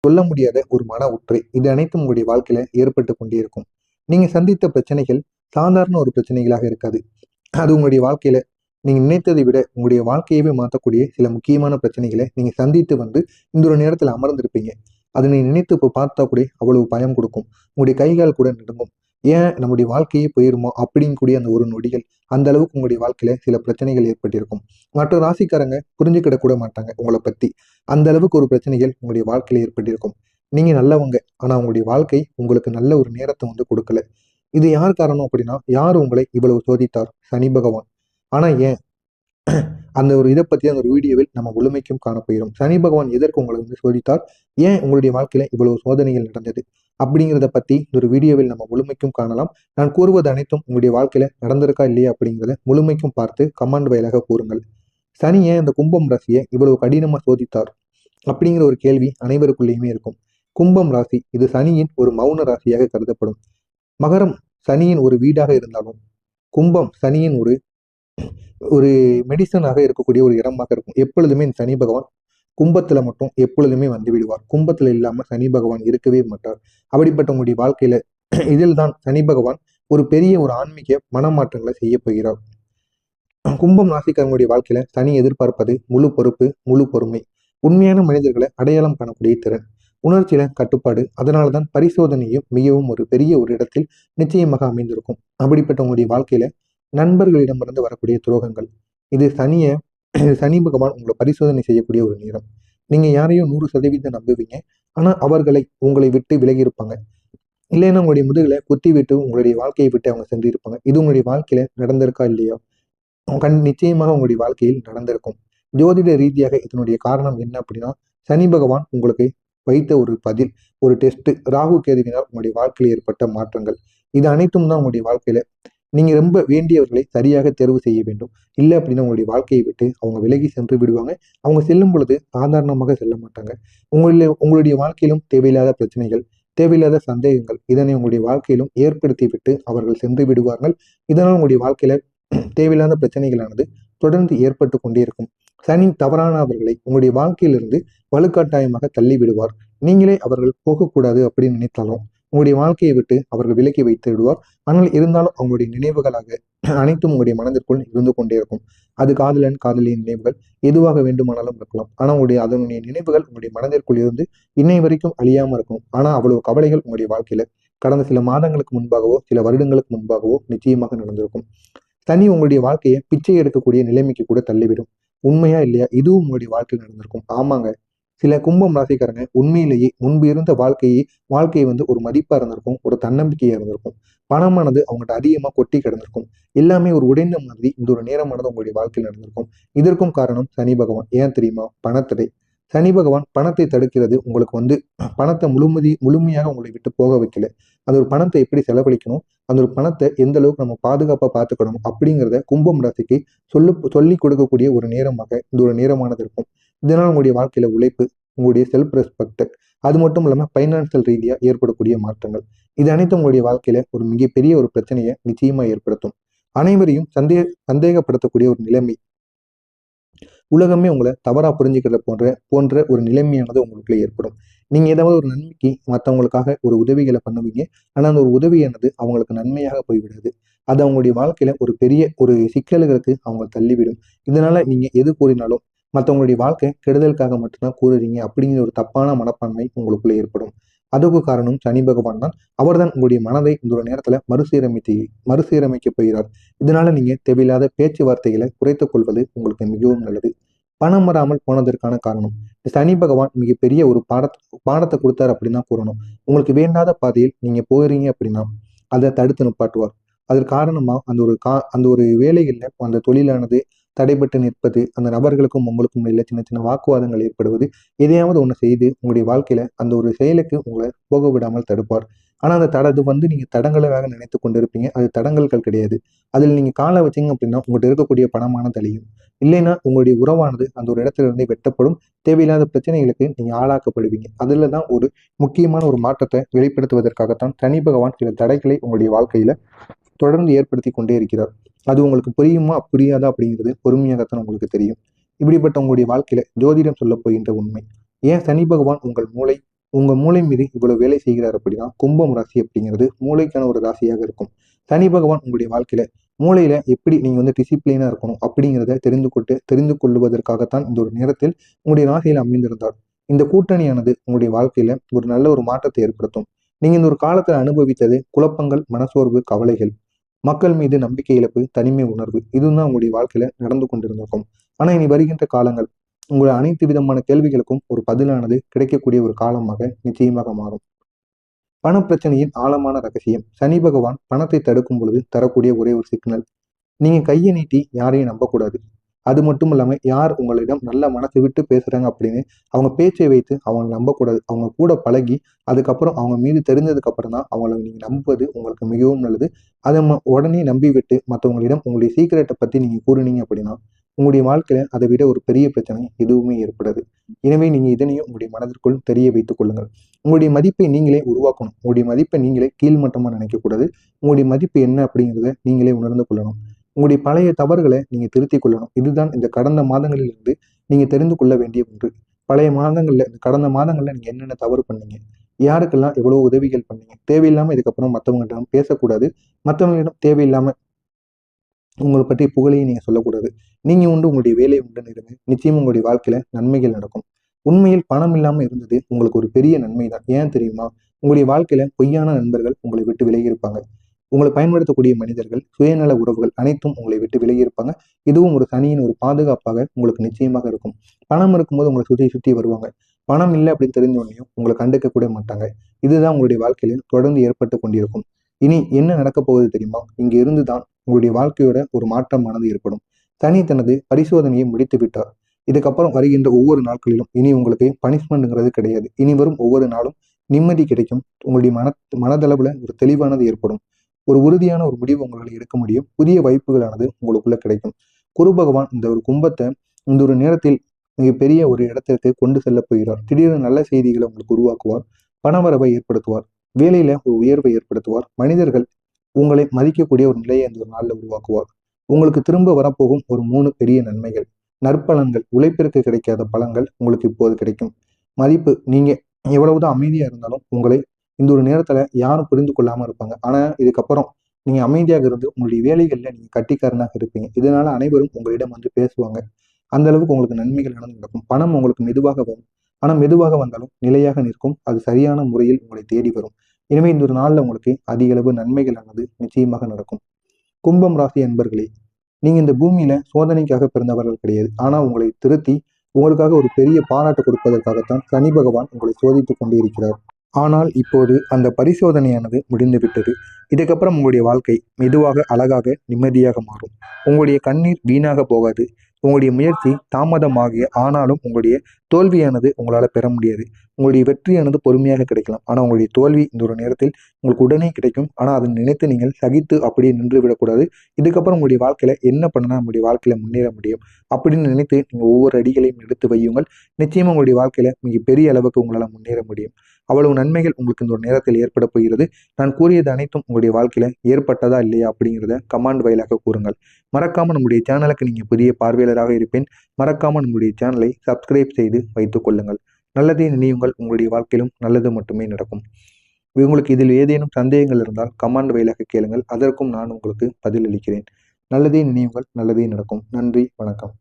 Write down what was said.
சொல்ல முடியாத ஒரு மன உற்றை இது அனைத்தும் உங்களுடைய வாழ்க்கையில ஏற்பட்டு கொண்டே இருக்கும். நீங்க சந்தித்த பிரச்சனைகள் சாதாரண ஒரு பிரச்சனைகளாக இருக்காது. அது உங்களுடைய வாழ்க்கையில நீங்க நினைத்ததை விட உங்களுடைய வாழ்க்கையவே மாற்றக்கூடிய சில முக்கியமான பிரச்சனைகளை நீங்க சந்தித்து வந்து இந்த ஒரு நேரத்துல அமர்ந்திருப்பீங்க. அதை நீ நினைத்து இப்போ பார்த்தா கூட அவ்வளவு பயம் கொடுக்கும். உங்களுடைய கைகால் கூட நடுங்கும். ஏன் நம்முடைய வாழ்க்கையே போயிருமோ அப்படின்னு கூடிய அந்த ஒரு நொடிகள் அந்த அளவுக்கு உங்களுடைய வாழ்க்கையில சில பிரச்சனைகள் ஏற்பட்டிருக்கும். மற்ற ராசிக்காரங்க புரிஞ்சுக்கிட கூட மாட்டாங்க உங்களை பத்தி. அந்த அளவுக்கு ஒரு பிரச்சனைகள் உங்களுடைய வாழ்க்கையில ஏற்பட்டிருக்கும். நீங்க நல்லவங்க, ஆனா உங்களுடைய வாழ்க்கை உங்களுக்கு நல்ல ஒரு நேரத்தை வந்து கொடுக்கல. இது யார் காரணம் அப்படின்னா, யார் உங்களை இவ்வளவு சோதித்தார்? சனி பகவான். ஆனா ஏன் அந்த ஒரு இதை பத்தி அந்த ஒரு வீடியோவில் நம்ம முழுமைக்கும் காணப்போகிறோம். சனி பகவான் எதற்கு உங்களை வந்து சோதித்தார்? ஏன் உங்களுடைய வாழ்க்கையில இவ்வளவு சோதனைகள் நடந்தது? அப்படிங்கிறத பத்தி இந்த ஒரு வீடியோவில் நம்ம முழுமைக்கும் காணலாம். நான் கூறுவது அனைத்தும் உங்களுடைய வாழ்க்கையில நடந்திருக்கா இல்லையா அப்படிங்கிறத முழுமைக்கும் பார்த்து கமெண்ட் வாயிலாக கூறுங்கள். சனி ஏன் இந்த கும்பம் ராசியை இவ்வளவு கடினமா சோதித்தார்? அப்படிங்கிற ஒரு கேள்வி அனைவருக்குள்ளேயுமே இருக்கும். கும்பம் ராசி இது சனியின் ஒரு மௌன ராசியாக கருதப்படும். மகரம் சனியின் ஒரு வீடாக இருந்தாலும், கும்பம் சனியின் ஒரு ஒரு மெடிசனாக இருக்கக்கூடிய ஒரு இடமாக இருக்கும். எப்பொழுதுமே இந்த சனி பகவான் கும்பத்துல மட்டும் எப்பொழுதுமே வந்து விடுவார். கும்பத்துல இல்லாம சனி பகவான் இருக்கவே மாட்டார். அப்படிப்பட்ட உங்களுடைய வாழ்க்கையில இதில் தான் சனி பகவான் ஒரு பெரிய ஒரு ஆன்மீக மனமாற்றங்களை செய்ய போகிறார். கும்பம் ராசிக்காரங்களுடைய வாழ்க்கையில சனி எதிர்பார்ப்பது முழு பொறுப்பு, முழு பொறுமை, உண்மையான மனிதர்களை அடையாளம் காணக்கூடிய திறன், உணர்ச்சியில கட்டுப்பாடு. அதனாலதான் பரிசோதனையும் மிகவும் ஒரு பெரிய ஒரு இடத்தில் நிச்சயமாக அமைந்திருக்கும். அப்படிப்பட்ட உங்களுடைய வாழ்க்கையில நண்பர்களிடமிருந்து வரக்கூடிய துரோகங்கள், இது சனி பகவான் உங்களை பரிசோதனை செய்யக்கூடிய ஒரு நேரம். நீங்க யாரையும் 100% நம்புவீங்க. ஆனா அவர்களை உங்களை விட்டு விலகி இருப்பாங்க. இல்லைன்னா உங்களுடைய முதுகுல குத்தி விட்டு உங்களுடைய வாழ்க்கையை விட்டு அவங்க சென்று இருப்பாங்க. இது உங்களுடைய வாழ்க்கையில நடந்திருக்கா இல்லையா? நிச்சயமாக உங்களுடைய வாழ்க்கையில் நடந்திருக்கும். ஜோதிட ரீதியாக இதனுடைய காரணம் என்ன அப்படின்னா, சனி பகவான் உங்களுக்கு வைத்த ஒரு பதில், ஒரு டெஸ்ட், ராகு கேதுவினால் உங்களுடைய வாழ்க்கையில் ஏற்பட்ட மாற்றங்கள். இது அனைத்தும் தான் உங்களுடைய வாழ்க்கையில நீங்க ரொம்ப வேண்டியவர்களை சரியாக தேர்வு செய்ய வேண்டும். இல்லை அப்படின்னா உங்களுடைய வாழ்க்கையை விட்டு அவங்க விலகி சென்று விடுவாங்க. அவங்க செல்லும் பொழுது சாதாரணமாக செல்ல மாட்டாங்க. உங்களுடைய வாழ்க்கையிலும் தேவையில்லாத பிரச்சனைகள், தேவையில்லாத சந்தேகங்கள், இதனை உங்களுடைய வாழ்க்கையிலும் ஏற்படுத்தி விட்டு அவர்கள் சென்று விடுவார்கள். இதனால் உங்களுடைய வாழ்க்கையில தேவையில்லாத பிரச்சனைகளானது தொடர்ந்து ஏற்பட்டு கொண்டே இருக்கும். சனி தவறானவர்களை உங்களுடைய வாழ்க்கையிலிருந்து வலுக்கட்டாயமாக தள்ளி விடுவார். நீங்களே அவர்கள் போகக்கூடாது அப்படின்னு நினைத்தாலும் உங்களுடைய வாழ்க்கையை விட்டு அவர்கள் விலக்கி வைத்து விடுவார். ஆனால் இருந்தாலும் அவங்களுடைய நினைவுகளாக அனைத்தும் உங்களுடைய மனதிற்குள் இருந்து கொண்டே இருக்கும். அது காதலன் காதலியின் நினைவுகள் எதுவாக வேண்டுமானாலும் இருக்கலாம். ஆனா அதனுடைய நினைவுகள் உங்களுடைய மனதிற்குள் இருந்து இன்னை வரைக்கும் அழியாம இருக்கும். ஆனா அவ்வளவு கவலைகள் உங்களுடைய வாழ்க்கையில கடந்த சில மாதங்களுக்கு முன்பாகவோ சில வருடங்களுக்கு முன்பாகவோ நிச்சயமாக நடந்திருக்கும். சனி உங்களுடைய வாழ்க்கையை பிச்சை எடுக்கக்கூடிய நிலைமைக்கு கூட தள்ளிவிடும். உண்மையா இல்லையா? இதுவும் உங்களுடைய வாழ்க்கையில் நடந்திருக்கும். ஆமாங்க. சில கும்பம் ராசிக்காரங்க உண்மையிலேயே முன்பு இருந்த வாழ்க்கையை வந்து ஒரு மதிப்பா இருந்திருக்கும், ஒரு தன்னம்பிக்கையா இருந்திருக்கும். பணமானது அவங்கள்ட்ட அதிகமா கொட்டி கிடந்திருக்கும். எல்லாமே ஒரு உடைந்த மாதிரி இந்த ஒரு நேரமானது உங்களுடைய வாழ்க்கையில் நடந்திருக்கும். இதற்கும் காரணம் சனி பகவான். ஏன் தெரியுமா? பணத்தடை. சனி பகவான் பணத்தை தடுக்கிறது. உங்களுக்கு வந்து பணத்தை முழுமையாக உங்களை விட்டு போக வைக்கல. அந்த ஒரு பணத்தை எப்படி செலவழிக்கணும், அந்த ஒரு பணத்தை எந்த அளவுக்கு நம்ம பாதுகாப்பா பார்த்துக்கணும் அப்படிங்கிறத கும்பம் ராசிக்கு சொல்லி கொடுக்கக்கூடிய ஒரு நேரமாக இந்த ஒரு நேரமானது இருக்கும். இதனால் உங்களுடைய வாழ்க்கையில உழைப்பு, உங்களுடைய செல்ஃப் ரெஸ்பெக்ட், அது மட்டும் இல்லாம பைனான்சியல் ரீதியா ஏற்படக்கூடிய மாற்றங்கள், இது அனைத்தும் உங்களுடைய வாழ்க்கையில ஒரு மிகப்பெரிய ஒரு பிரச்சனையை நிச்சயமா ஏற்படுத்தும். அனைவரையும் சந்தேகப்படுத்தக்கூடிய ஒரு நிலைமை, உலகமே உங்களை தவறா புரிஞ்சுக்கிறத போன்ற ஒரு நிலைமையானது உங்களுக்குள்ள ஏற்படும். நீங்க ஏதாவது ஒரு நன்மைக்கு மற்றவங்களுக்காக ஒரு உதவிகளை பண்ணுவீங்க. ஆனா அந்த ஒரு உதவியானது அவங்களுக்கு நன்மையாக போய்விடாது. அது அவங்களுடைய வாழ்க்கையில ஒரு பெரிய ஒரு சிக்கல்களுக்கு அவங்க தள்ளிவிடும். இதனால நீங்க எது கூறினாலும் மற்றவங்களுடைய வாழ்க்கை கெடுதலுக்காக மட்டும்தான் கூறுறீங்க அப்படிங்கிற ஒரு தப்பான மனப்பான்மை உங்களுக்குள்ள ஏற்படும். அதுக்கு காரணம் சனி பகவான் தான். அவர்தான் உங்களுடைய மனதை இந்த ஒரு நேரத்துல மறுசீரமைக்க போகிறார். இதனால நீங்க தேவையில்லாத பேச்சுவார்த்தைகளை குறைத்துக் கொள்வது உங்களுக்கு மிகவும் நல்லது. பணம் வராமல் போனதற்கான காரணம், சனி பகவான் மிகப்பெரிய ஒரு பாடத்தை கொடுத்தாரு அப்படின்னு தான் கூறணும். உங்களுக்கு வேண்டாத பாதையில் நீங்க போறீங்க அப்படின்னா அதை தடுத்து நிப்பாட்டுவார். அதற்கு காரணமா அந்த ஒரு வேலைகள்ல அந்த தொழிலானது தடைபட்டு நிற்பது, அந்த நபர்களுக்கும் உங்களுக்கும் இடையில சின்ன சின்ன வாக்குவாதங்கள் ஏற்படுவது, எதையாவது ஒண்ணு செய்து உங்களுடைய வாழ்க்கையில அந்த ஒரு செயலுக்கு உங்களை போக விடாமல் தடுப்பார். ஆனா அந்த அது வந்து நீங்க தடங்களாக நினைத்து கொண்டிருப்பீங்க. அது தடங்கல்கள் கிடையாது. அதில் நீங்க காலை வச்சீங்க அப்படின்னா உங்கள்கிட்ட இருக்கக்கூடிய பணமானது அழியும். இல்லைன்னா உங்களுடைய உறவானது அந்த ஒரு இடத்துல இருந்தே வெட்டப்படும். தேவையில்லாத பிரச்சனைகளுக்கு நீங்க ஆளாக்கப்படுவீங்க. அதுல தான் ஒரு முக்கியமான ஒரு மாற்றத்தை வெளிப்படுத்துவதற்காகத்தான் சனி பகவான் சில தடைகளை உங்களுடைய வாழ்க்கையில தொடர்ந்து ஏற்படுத்தி கொண்டே இருக்கிறார். அது உங்களுக்கு புரியுமா புரியாதா அப்படிங்கிறது பொறுமையாகத்தான் உங்களுக்கு தெரியும். இப்படிப்பட்ட உங்களுடைய வாழ்க்கையில ஜோதிடம் சொல்ல போகின்ற உண்மை. ஏன் சனி பகவான் உங்கள் மூளை உங்க மூளை மீது இவ்வளவு வேலை செய்கிறார் அப்படின்னா கும்பம் ராசி அப்படிங்கிறது மூளைக்கான ஒரு ராசியாக இருக்கும். சனி பகவான் உங்களுடைய வாழ்க்கையில மூளையில எப்படி நீங்க டிசிப்ளினா இருக்கணும் அப்படிங்கிறத தெரிந்து கொள்வதற்காகத்தான் இந்த ஒரு நேரத்தில் உங்களுடைய ராசியில அமைந்திருந்தார். இந்த கூட்டணியானது உங்களுடைய வாழ்க்கையில ஒரு நல்ல ஒரு மாற்றத்தை ஏற்படுத்தும். நீங்க இந்த ஒரு காலத்துல அனுபவித்தது குழப்பங்கள், மனசோர்வு, கவலைகள், மக்கள் மீது நம்பிக்கை இழப்பு, தனிமை உணர்வு, இதுதான் உங்களுடைய வாழ்க்கையில நடந்து கொண்டிருந்திருக்கும். ஆனா இனி வருகின்ற காலங்கள் உங்களுடைய அனைத்து விதமான கேள்விகளுக்கும் ஒரு பதிலானது கிடைக்கக்கூடிய ஒரு காலமாக நிச்சயமாக மாறும். பணப்பிரச்சனையின் ஆழமான ரகசியம். சனி பகவான் பணத்தை தடுக்கும் பொழுது தரக்கூடிய ஒரே ஒரு சிக்னல், நீங்க கையை நீட்டி யாரையும் நம்பக்கூடாது. அது மட்டும் இல்லாம யார் உங்களிடம் நல்ல மனசை விட்டு பேசுறாங்க அப்படின்னு அவங்க பேச்சை வைத்து அவங்களை நம்பக்கூடாது. அவங்க கூட பழகி அதுக்கப்புறம் அவங்க மீது தெரிஞ்சதுக்கு அப்புறம் தான் அவங்கள நீங்க நம்புவது உங்களுக்கு மிகவும் நல்லது. அதை உடனே நம்பி விட்டு மற்றவங்களிடம் உங்களுடைய சீக்கிரட்டை பத்தி நீங்க கூறுனீங்க அப்படின்னா உங்களுடைய வாழ்க்கையில அதை விட ஒரு பெரிய பிரச்சனை எதுவுமே ஏற்படாது. எனவே நீங்க இதனையும் உங்களுடைய மனதிற்குள் தெரிய வைத்துக் கொள்ளுங்கள். உங்களுடைய மதிப்பை நீங்களே உருவாக்கணும். உங்களுடைய மதிப்பை நீங்களே கீழ்மட்டமா நினைக்கக்கூடாது. உங்களுடைய மதிப்பு என்ன அப்படிங்கிறத நீங்களே உணர்ந்து கொள்ளணும். உங்களுடைய பழைய தவறுகளை நீங்க திருத்திக் கொள்ளணும். இதுதான் இந்த கடந்த மாதங்களில் இருந்து நீங்க தெரிந்து கொள்ள வேண்டிய ஒன்று. பழைய மாதங்கள்ல கடந்த மாதங்கள்ல நீங்க என்னென்ன தவறு பண்ணீங்க, யாருக்கெல்லாம் எவ்வளவு உதவிகள் பண்ணீங்க, தேவையில்லாம இதுக்கப்புறம் மற்றவங்களிடம் பேசக்கூடாது. மற்றவங்களிடம் தேவையில்லாம உங்களை பற்றி புகழையும் நீங்க சொல்லக்கூடாது. நீங்க உண்டு உங்களுடைய வேலை உண்டுன்னு இருங்க. நிச்சயம் உங்களுடைய வாழ்க்கையில நன்மைகள் நடக்கும். உண்மையில் பணம் இல்லாம இருந்தது உங்களுக்கு ஒரு பெரிய நன்மை தான். ஏன் தெரியுமா? உங்களுடைய வாழ்க்கையில பொய்யான நண்பர்கள் உங்களை விட்டு விலகி இருப்பாங்க. உங்களை பயன்படுத்தக்கூடிய மனிதர்கள், சுயநல உறவுகள் அனைத்தும் உங்களை விட்டு விலகி இருப்பாங்க. இதுவும் ஒரு சனியின் ஒரு பாதுகாப்பாக உங்களுக்கு நிச்சயமாக இருக்கும். பணம் இருக்கும்போது உங்களை சுற்றி சுற்றி வருவாங்க. பணம் இல்லை அப்படின்னு தெரிஞ்ச உடனேயும் உங்களை கண்டுக்க கூட மாட்டாங்க. இதுதான் உங்களுடைய வாழ்க்கையில தொடர்ந்து ஏற்பட்டு கொண்டிருக்கும். இனி என்ன நடக்க போகுது தெரியுமா? இங்க இருந்துதான் உங்களுடைய வாழ்க்கையோட ஒரு மாற்றமானது ஏற்படும். சனி தனது பரிசோதனையை முடித்து விட்டார். இதுக்கப்புறம் வருகின்ற ஒவ்வொரு நாட்களிலும் இனி உங்களுக்கு பனிஷ்மெண்ட்ங்கிறது கிடையாது. இனி வரும் ஒவ்வொரு நாளும் நிம்மதி கிடைக்கும். உங்களுடைய மனதளவுல ஒரு தெளிவானது ஏற்படும். ஒரு உறுதியான ஒரு முடிவு உங்களால் எடுக்க முடியும். புதிய வாய்ப்புகளானது உங்களுக்குள்ள கிடைக்கும். குரு பகவான் இந்த ஒரு கும்பத்தை இந்த ஒரு நேரத்தில் மிகப்பெரிய ஒரு இடத்திற்கு கொண்டு செல்ல போகிறார். திடீர்னு நல்ல செய்திகளை உங்களுக்கு உருவாக்குவார். பணவரவை ஏற்படுத்துவார். வேலையில ஒரு உயர்வை ஏற்படுத்துவார். மனிதர்கள் உங்களை மதிக்கக்கூடிய ஒரு நிலையை அந்த ஒரு நாளில் உருவாக்குவார். உங்களுக்கு திரும்ப வரப்போகும் ஒரு 3 பெரிய நன்மைகள், நற்பலன்கள், உழைப்பிற்கு கிடைக்காத பலன்கள் உங்களுக்கு இப்போது கிடைக்கும். மதிப்பு, நீங்க எவ்வளவுதான் அமைதியா இருந்தாலும் உங்களை இந்த ஒரு நேரத்துல யாரும் புரிந்து கொள்ளாம இருப்பாங்க. ஆனா இதுக்கப்புறம் நீங்க அமைதியாக இருந்து உங்களுடைய வேலைகள்ல நீங்க கட்டிக்காரனாக இருப்பீங்க. இதனால அனைவரும் உங்களிடம் பேசுவாங்க. அந்த அளவுக்கு உங்களுக்கு நன்மைகள் நடக்கும். பணம் உங்களுக்கு மெதுவாக வரும். ஆனா மெதுவாக வந்தாலும் நிலையாக நிற்கும். அது சரியான முறையில் உங்களை தேடி வரும். எனவே இந்த ஒரு நாள்ல உங்களுக்கு அதிக அளவு நன்மைகளானது நிச்சயமாக நடக்கும். கும்பம் ராசி அன்பர்களே, நீங்க இந்த பூமியில சோதனைக்காக பிறந்தவர்கள் கிடையாது. ஆனா உங்களை திருத்தி உங்களுக்காக ஒரு பெரிய பாராட்டு கொடுப்பதற்காகத்தான் சனி பகவான் உங்களை சோதித்துக் கொண்டே இருக்கிறார். ஆனால் இப்போது அந்த பரிசோதனையானது முடிந்துவிட்டது. இதுக்கப்புறம் உங்களுடைய வாழ்க்கை மெதுவாக, அழகாக, நிம்மதியாக மாறும். உங்களுடைய கண்ணீர் வீணாக போகாது. உங்களுடைய முயற்சி ஆனாலும் உங்களுடைய தோல்வியானது உங்களால் பெற முடியாது. உங்களுடைய வெற்றியானது பொறுமையாக கிடைக்கலாம். ஆனால் உங்களுடைய தோல்வி இந்த ஒரு நேரத்தில் உங்களுக்கு உடனே கிடைக்கும். ஆனால் அதை நினைத்து நீங்கள் சகித்து அப்படியே நின்று விடக்கூடாது. இதுக்கப்புறம் உங்களுடைய வாழ்க்கையில என்ன பண்ணனா நம்முடைய வாழ்க்கையில முன்னேற முடியும் அப்படின்னு நினைத்து நீங்கள் ஒவ்வொரு அடிகளையும் எடுத்து வையுங்கள். நிச்சயமா உங்களுடைய வாழ்க்கையில மிகப்பெரிய அளவுக்கு உங்களால் முன்னேற முடியும். அவ்வளவு நன்மைகள் உங்களுக்கு இந்த ஒரு நேரத்தில் ஏற்பட போகிறது. நான் கூறியது அனைத்தும் உங்களுடைய வாழ்க்கையில ஏற்பட்டதா இல்லையா அப்படிங்கிறத கமெண்ட் வாயிலாக கூறுங்கள். மறக்காம நம்முடைய சேனலுக்கு நீங்க புதிய பார்வையாளராக இருப்பேன். மறக்காம நம்முடைய சேனலை சப்ஸ்கிரைப் செய்து வைத்துக் கொள்ளுங்கள். நல்லதே நினையுங்கள். உங்களுடைய வாழ்க்கையிலும் நல்லது மட்டுமே நடக்கும். உங்களுக்கு இதில் ஏதேனும் சந்தேகங்கள் இருந்தால் கமெண்ட் வாயிலாக கேளுங்கள். அதற்கும் நான் உங்களுக்கு பதிலளிக்கிறேன். நல்லதே நினையுங்கள். நல்லதே நடக்கும். நன்றி, வணக்கம்.